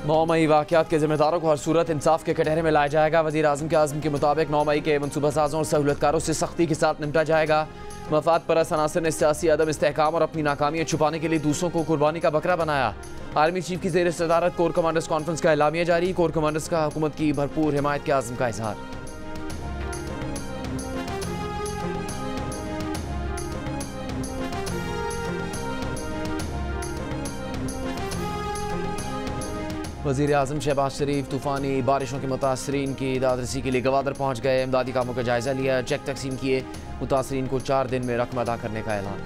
9 मई वाक़यात के जिम्मेदारों को हर सूरत इंसाफ के कटहरे में लाया जाएगा। वज़ीर आज़म के आज़म के मुताबिक 9 मई के मनसूबा साजों और सहूलतकारों से सख्ती के साथ निपटा जाएगा। मफाद परस्त अनासर ने सियासी अदम इस्तेहकाम और अपनी नाकामियाँ छुपाने के लिए दूसरों को कुर्बानी का बकरा बनाया। आर्मी चीफ की ज़ेर सदारत कोर कमांडर्स कॉन्फ्रेंस का एलामिया जारी। कोर कमांडर्स का हुकूमत की भरपूर हिमायत के आज़म का इजहार। वज़ीर आज़म शहबाज शरीफ तूफ़ानी बारिशों के मुतासरीन की इदादरसी के लिए गवादर पहुँच गए। इमदादी कामों का जायज़ा लिया, चेक तकसीम किए। मुतासरीन को 4 दिन में रकम अदा करने का ऐलान।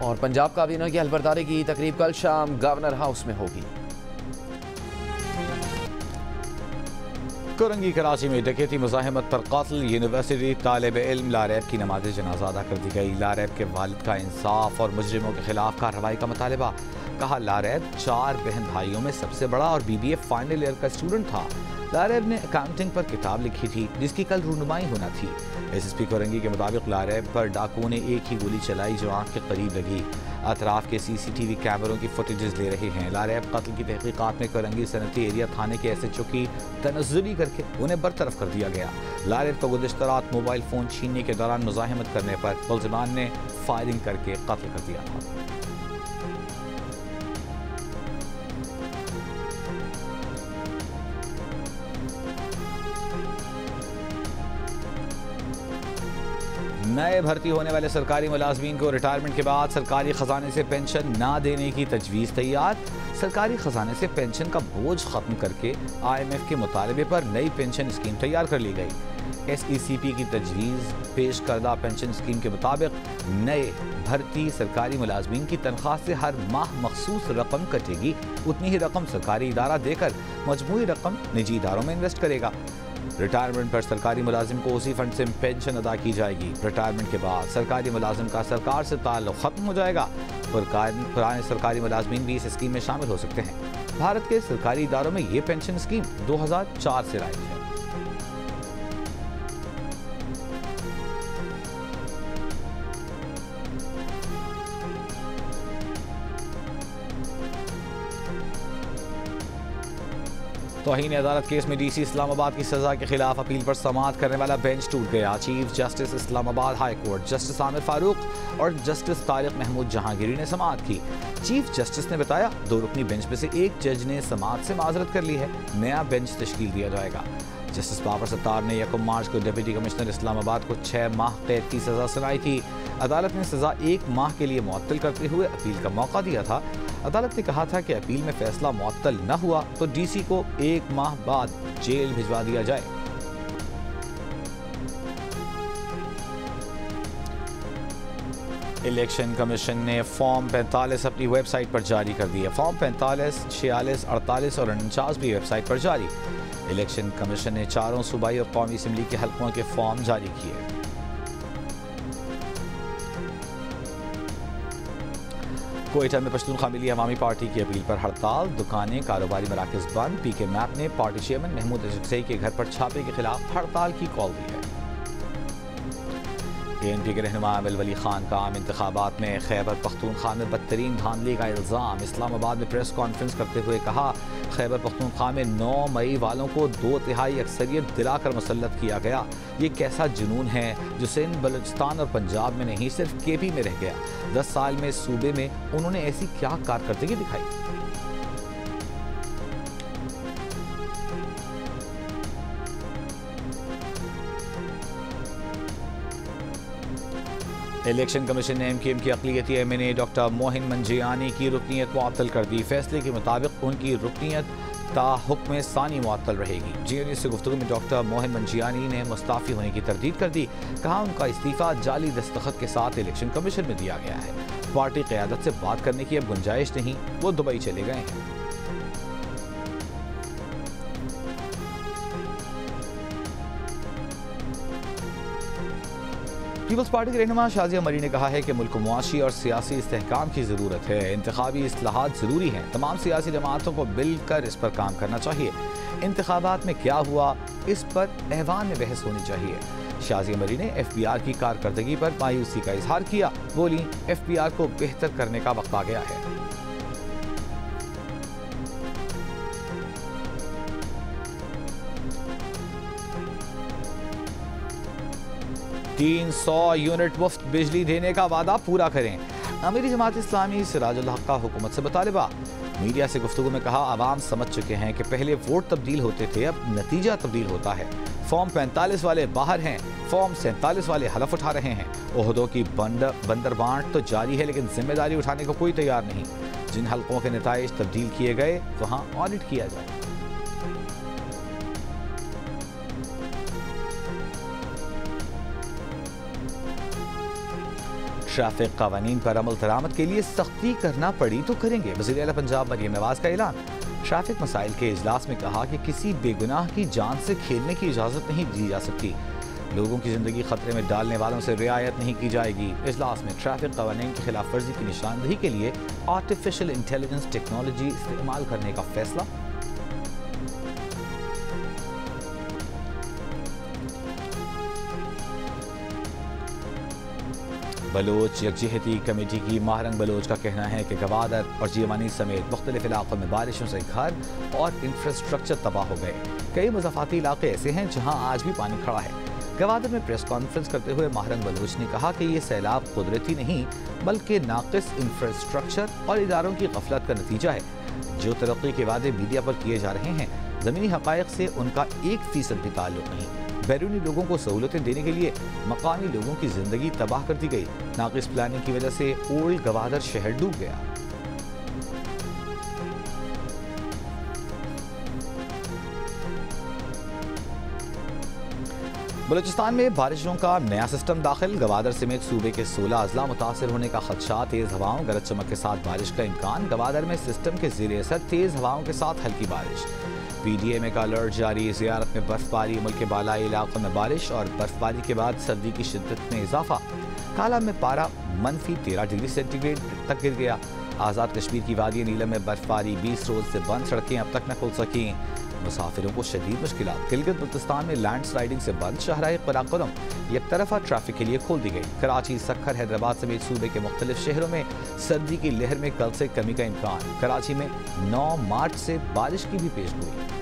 और पंजाब काबीना की हलबरदारी की तकरीब कल शाम गवर्नर हाउस में होगी। कोरंगी कराची में डकैती मुज़ाहिमत पर क़त्ल, यूनिवर्सिटी तालिब इल्म लारैब की नमाज़ जनाज़ा अदा कर दी गई। लारैब के वालिद का इंसाफ और मुजरिमों के खिलाफ कार्रवाई का मुतालबा। कहा लारैब 4 बहन भाइयों में सबसे बड़ा और BBA फाइनल ईयर का स्टूडेंट था। लारैब ने अकाउंटिंग पर किताब लिखी थी जिसकी कल रूनुमाई होना थी। SSP कोरंगी के मुताबिक लारैब पर डाकुओं ने एक ही गोली चलाई जो आँख के करीब लगी। अतराफ के CCTV कैमरों की फुटेजेस ले रहे हैं। लारैब कत्ल की तहकीकात में कोरंगी सनती एरिया थाने के SHO की तनज़्ज़ुली करके उन्हें बरतरफ कर दिया गया। लारैब को गुज़िश्ता रात मोबाइल फ़ोन छीनने के दौरान मुज़ाहिमत करने पर मुलज़िमान ने फायरिंग करके कत्ल कर दिया था। नए भर्ती होने वाले सरकारी मुलाजमीन को रिटायरमेंट के बाद सरकारी खजाने से पेंशन ना देने की तजवीज़ तैयार। सरकारी खजाने से पेंशन का बोझ खत्म करके IMF के मुतालबे पर नई पेंशन स्कीम तैयार कर ली गई। SECP की तजवीज़ पेश करदा पेंशन स्कीम के मुताबिक नए भर्ती सरकारी मुलाजमीन की तनख्वाह से हर माह मखसूस रकम कटेगी। उतनी ही रकम सरकारी इदारा देकर मजमूई रकम निजी इदारों में इन्वेस्ट करेगा। रिटायरमेंट पर सरकारी मुलाजिम को उसी फंड से पेंशन अदा की जाएगी। रिटायरमेंट के बाद सरकारी मुलाजिम का सरकार से ताल्लुक खत्म हो जाएगा। पुराने सरकारी मुलाजमीन भी इस स्कीम में शामिल हो सकते हैं। भारत के सरकारी इदारों में ये पेंशन स्कीम 2004 से राइज है। तौहीन अदालत केस में DC इस्लामाबाद की सजा के खिलाफ अपील पर समाअत करने वाला बेंच टूट गया। Chief justice Islamabad high court justice Aamir Farooq और जस्टिस तारिक महमूद जहांगीरी ने समाअत की। चीफ जस्टिस ने बताया 2 रुकनी बेंच में से एक जज ने समाअत से माजरत कर ली है। नया बेंच तश्कील दिया जाएगा। जस्टिस बाबर सत्तार ने 1 मार्च को डिप्टी कमिश्नर इस्लामाबाद को 6 माह कैद की सजा सुनाई थी। अदालत ने सजा 1 माह के लिए मुअत्तल करते हुए अपील का मौका दिया था। अदालत ने कहा था कि अपील में फैसला मुअत्तल न हुआ तो DC को 1 माह बाद जेल भिजवा दिया जाए। इलेक्शन कमीशन ने फॉर्म 45 अपनी वेबसाइट पर जारी कर दिया। फॉर्म 45, 46, 48 और 49 भी वेबसाइट पर जारी। इलेक्शन कमीशन ने 4 सूबाई और कौमी असम्बली के हल्कों के फॉर्म जारी किए। कोयटा में पश्तूनख्वा मिली अवामी पार्टी की अपील पर हड़ताल। दुकानें, कारोबारी मराकज़ बंद। PK मैप ने पार्टी चेयरमैन महमूद अजगसई के घर पर छापे के खिलाफ हड़ताल की कॉल दी है। ANP के रहनुमा अमिल वली खान का आम इंतखाबात में खैबर पख्तूनख्वा में बदतरीन धांधली का इल्ज़ाम। इस्लामाबाद में प्रेस कॉन्फ्रेंस करते हुए कहा खैबर पख्तूनख्वा में 9 मई वालों को 2/3 अक्सरियत दिलाकर मुसल्लत किया गया। ये कैसा जुनून है जो सिंध, बलूचिस्तान और पंजाब में नहीं सिर्फ KP में रह गया। 10 साल में सूबे में उन्होंने ऐसी क्या कारकर्दगी दिखाई। इलेक्शन कमीशन ने MKM की अक़लियती MNA डॉक्टर मोहिन मंजियानी की रुकनीत मुअत्तल कर दी। फैसले के मुताबिक उनकी रुकनीत ता हुक्म सानी मुअत्तल रहेगी। GNU से गुफ्तगू में डॉक्टर मोहिन मंजियानी ने मुस्ताफ़ी होने की तरदीद कर दी। कहा उनका इस्तीफ़ा जाली दस्तखत के साथ इलेक्शन कमीशन में दिया गया है। पार्टी क़यादत से बात करने की अब गुंजाइश नहीं, वो दुबई चले गए हैं। पीपल्स पार्टी के रहनुमा शाजिया मरी ने कहा है कि मुल्क को मुआशी और सियासी इस्तेहकाम की ज़रूरत है। इंतखाबी इस्लाहात ज़रूरी हैं। तमाम सियासी जमातों को मिलकर इस पर काम करना चाहिए। इंतखाबात में क्या हुआ इस पर ऐवान में बहस होनी चाहिए। शाजिया मरी ने FBR की कारकर्दगी पर मायूसी का इजहार किया। बोली, FBR को बेहतर करने का वक्त आ गया है। $300 यूनिट मुफ्त बिजली देने का वादा पूरा करें। अमीरी जमात इस्लामी सिराजुल हक का हुकूमत से मुतालिबा। मीडिया से गुफ्तगू में कहा, आवाम समझ चुके हैं कि पहले वोट तब्दील होते थे, अब नतीजा तब्दील होता है। फॉर्म 45 वाले बाहर हैं, फॉर्म 47 वाले हलफ उठा रहे हैं। ओहदों की बंदरबांट तो जारी है, लेकिन जिम्मेदारी उठाने को कोई तैयार नहीं। जिन हलकों के नताइज तब्दील किए गए वहां ऑडिट किया जाए। ट्रैफिक कानून पर अमल दरामद के लिए सख्ती करना पड़ी तो करेंगे। वज़ीर आला पंजाब मरियम नवाज का ऐलान। ट्रैफिक मसाइल के इजलास में कहा कि किसी बेगुनाह की जान से खेलने की इजाज़त नहीं दी जा सकती। लोगों की जिंदगी खतरे में डालने वालों से रियायत नहीं की जाएगी। इजलास में ट्रैफिक कानून की खिलाफ वर्जी की निशानदही के लिए आर्टिफिशियल इंटेलिजेंस टेक्नोलॉजी इस्तेमाल करने का फैसला। बलोच यकजहती कमेटी की महारंग बलोच का कहना है कि गवादर और जीवानी समेत मुख्तलिफ इलाकों में बारिशों से घर और इंफ्रास्ट्रक्चर तबाह हो गए। कई मुज़ाफ़ाती इलाके ऐसे हैं जहां आज भी पानी खड़ा है। गवादर में प्रेस कॉन्फ्रेंस करते हुए महारंग बलोच ने कहा कि ये सैलाब कुदरती नहीं बल्कि नाक़िस इंफ्रास्ट्रक्चर और इदारों की गफलत का नतीजा है। जो तरक्की के वादे मीडिया पर किए जा रहे हैं, ज़मीनी हक़ाइक़ से उनका 1% भी ताल्लुक़ नहीं। बैरूनी लोगों को सहूलतें देने के लिए मकामी लोगों की जिंदगी तबाह कर दी गई। नाक़िस प्लानिंग की वजह से ओल्ड गवादर शहर डूब गया। बलूचिस्तान में बारिशों का नया सिस्टम दाखिल। गवादर समेत सूबे के 16 अजला मुतासर होने का खदशा। तेज हवाओं गरज चमक के साथ बारिश का इम्कान। गवादर में सिस्टम के ज़ेर असर तेज हवाओं के साथ हल्की बारिश। PDMA का अलर्ट जारी। ज़ियारत में बर्फबारी, मुल्क के बालाई इलाकों में बारिश और बर्फबारी के बाद सर्दी की शिद्दत में इजाफा। काला में पारा -13 डिग्री सेंटीग्रेड तक गिर गया। आज़ाद कश्मीर की वादी नीलम में बर्फबारी। 20 रोज से बंद सड़कें अब तक न खुल सकी। मुसाफिरों को शदीद मुश्किलात। गिलगित बल्तिस्तान में लैंड स्लाइडिंग से बंद शाहराह क़राक़दम एक तरफा ट्रैफिक के लिए खोल दी गई। कराची, सक्खर, हैदराबाद समेत सूबे के मुख्तलिफ शहरों में सर्दी की लहर में कल से कमी का इम्कान। कराची में 9 मार्च से बारिश की भी पेशगोई।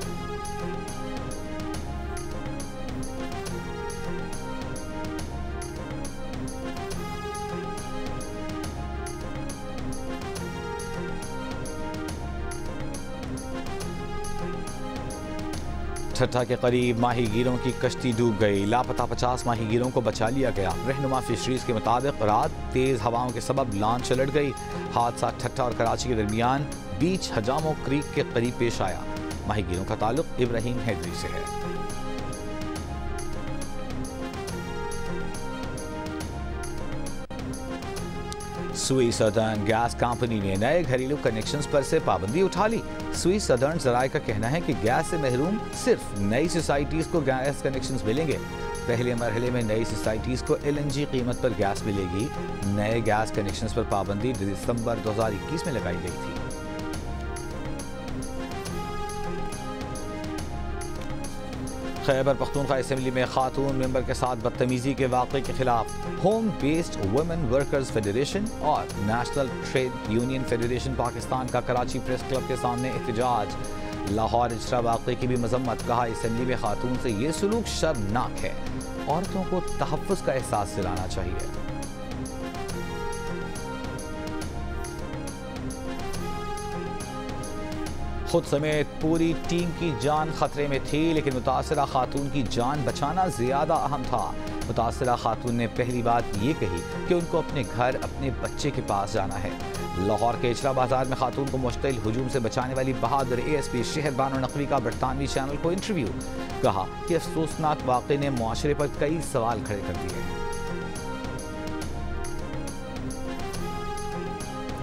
ठट्ठा के करीब माहीगीरों की कश्ती डूब गई। लापता 50 माहीगीरों को बचा लिया गया। रहनुमा फिशरीज के मुताबिक रात तेज हवाओं के सबब लॉन्च उलट गई। हादसा ठट्ठा और कराची के दरमियान बीच हजामो क्रीक के करीब पेश आया। माहीगीरों का ताल्लुक इब्राहिम हैदरी से है। सुई सदर्न गैस कंपनी ने नए घरेलू कनेक्शंस पर से पाबंदी उठा ली। सुई सदर्न जराये का कहना है कि गैस से महरूम सिर्फ नई सोसाइटीज को गैस कनेक्शंस मिलेंगे। पहले मरहले में नई सोसाइटीज को LNG कीमत पर गैस मिलेगी। नए गैस कनेक्शंस पर पाबंदी दिसंबर 2021 में लगाई गई थी। खैबर पख्तूनख्वा असेंबली में खातून मेंबर के साथ बदतमीजी के वाक़े के खिलाफ home based women workers federation और national trade union federation Pakistan का कराची प्रेस क्लब के सामने एहतजाज। लाहौर इजरा वाक़े की भी मजम्मत। कहा, असेंबली में खातून से ये सलूक शर्मनाक है। औरतों को तहफ़्फ़ुज़ का एहसास दिलाना चाहिए। खुद समेत पूरी टीम की जान खतरे में थी, लेकिन मुतासरा खातून की जान बचाना ज्यादा अहम था। मुतासरा खातून ने पहली बात ये कही कि उनको अपने घर अपने बच्चे के पास जाना है। लाहौर के इचरा बाजार में खातून को मुश्तिल हुजूम से बचाने वाली बहादुर ASP शहर बानो नकवी का बरतानवी चैनल को इंटरव्यू। कहा कि अफसोसनाक वाक़े ने मुआशरे पर कई सवाल खड़े कर दिए हैं।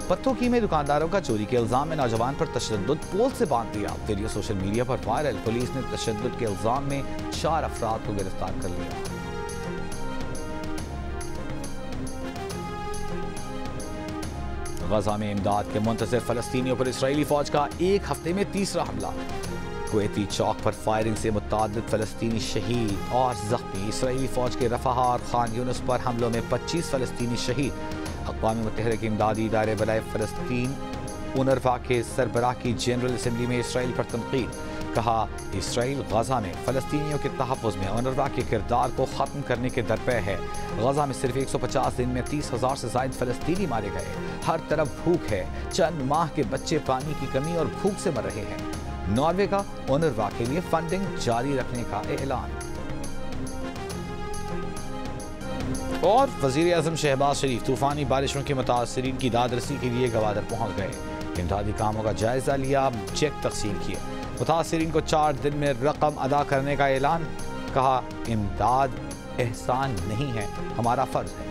पत्तों में दुकानदारों का चोरी के इल्जाम में नौजवान पर तशद्दुद, पोल से बांध दिया। वीडियो सोशल मीडिया पर वायरल। पुलिस ने तशद्दुद के इल्जाम में 4 अफराद को गिरफ्तार कर लिया। गजा में इमदाद के मुंतज़िर फ़लस्तीनियों पर इसराइली फौज का एक हफ्ते में तीसरा हमला। कुवैती चौक पर फायरिंग से मुतअद्दिद फ़लस्तीनी शहीद और ज़ख्मी। इसराइली फ़ौज के रफ़हा और खान यूनुस पर हमलों में 25 फ़लस्तीनी शहीद। अक़वाम मुत्तहिदा के इमदादी इदारे बलाए फ़लस्तीन UNRWA के सरबराह की जनरल असम्बली में इसराइल पर तनकीद। कहा, इसराइल गज़ा में फ़लस्तीनियों के तहफ़्फ़ुज़ में UNRWA के किरदार को ख़त्म करने के दरपे है। गज़ा में सिर्फ 150 दिन में 30,000 से ज़ायद फ़लस्तीनी मारे गए। हर तरफ भूख है, चंद माह के बच्चे पानी की कमी और भूख से मर रहे हैं। नॉर्वे का UNRWA के लिए फंडिंग जारी रखने का ऐलान। और वज़ीर आज़म शहबाज शरीफ तूफ़ानी बारिशों के मुतासरीन की दादरसी के लिए गवादर पहुँच गए। इमदादी कामों का जायज़ा लिया, चेक तक़सीम किए। मुतासरीन को 4 दिन में रकम अदा करने का ऐलान। कहा, इमदाद एहसान नहीं है, हमारा फ़र्ज़ है।